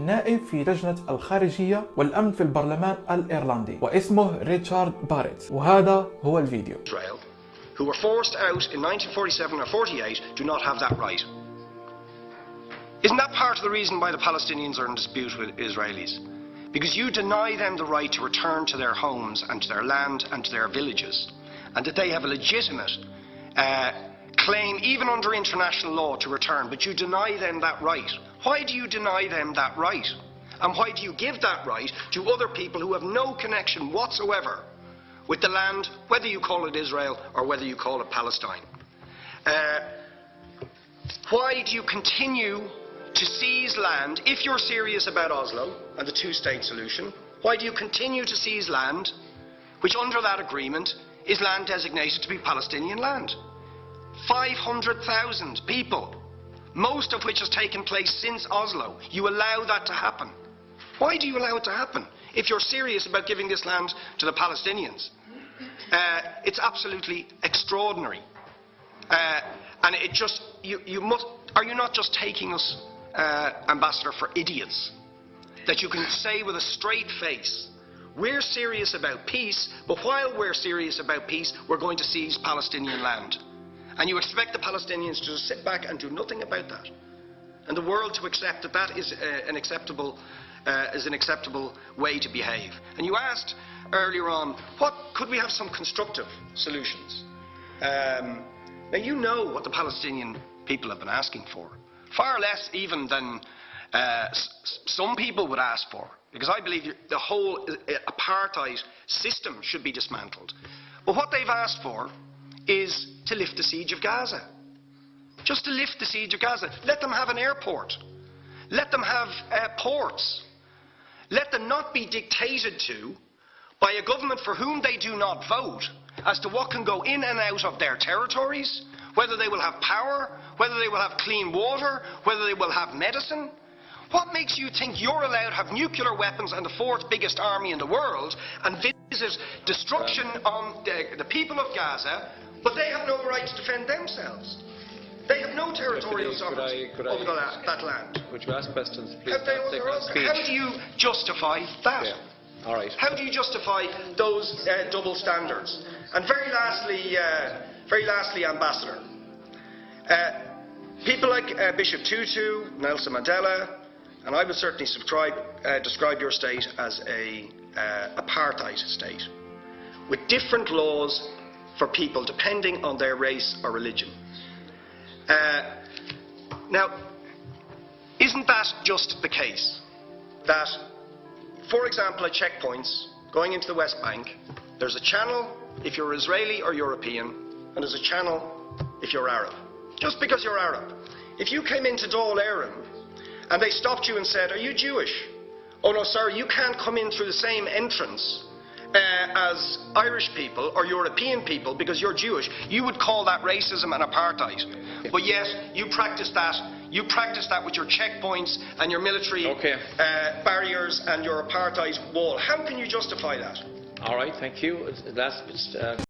نائب في لجنة الخارجية والأمن في البرلمان الإيرلندي، واسمه ريتشارد باريت، وهذا هو الفيديو. Who were forced out in 1947 or 48 do not have that right. Isn't that part of the reason why the Palestinians are in dispute with Israelis? Because you deny them the right to return to their homes and to their land and to their villages, and that they have a legitimate claim, even under international law, to return, but you deny them that right. Why do you deny them that right? And why do you give that right to other people who have no connection whatsoever with the land, whether you call it Israel or whether you call it Palestine? Why do you continue to seize land, if you're serious about Oslo and the two-state solution? Why do you continue to seize land, which under that agreement is land designated to be Palestinian land? 500,000 people, most of which has taken place since Oslo. You allow that to happen. Why do you allow it to happen if you're serious about giving this land to the Palestinians? It's absolutely extraordinary. And it just, you must, are you not just taking us, Ambassador, for idiots? That you can say with a straight face, we're serious about peace, but while we're serious about peace, we're going to seize Palestinian land. And you expect the Palestinians to just sit back and do nothing about that. And the world to accept that that is an acceptable way to behave. And you asked earlier on, what could we have some constructive solutions? Now you know what the Palestinian people have been asking for. Far less even than some people would ask for. Because I believe the whole apartheid system should be dismantled. But what they've asked for is to lift the siege of Gaza. Just to lift the siege of Gaza. Let them have an airport. Let them have ports. Let them not be dictated to by a government for whom they do not vote as to what can go in and out of their territories, whether they will have power, whether they will have clean water, whether they will have medicine. What makes you think you're allowed to have nuclear weapons and the fourth biggest army in the world and visit destruction on the people of Gaza, but they have no right to defend themselves? They have no territorial sovereignty over that land. Would you ask questions, please? How do you justify that? Yeah. All right. How do you justify those double standards? And very lastly, Ambassador, people like Bishop Tutu, Nelson Mandela, and I would certainly describe your state as an apartheid state, with different laws for people depending on their race or religion. Now, isn't that just the case that, for example, at checkpoints going into the West Bank, there's a channel if you're Israeli or European, and there's a channel if you're Arab. Just because you're Arab. If you came into Dáil Éireann and they stopped you and said, are you Jewish? Oh no, sorry, you can't come in through the same entrance as Irish people or European people because you're Jewish. You would call that racism and apartheid. But yet, you practice that. You practice that with your checkpoints and your military barriers and your apartheid wall. How can you justify that? All right, thank you.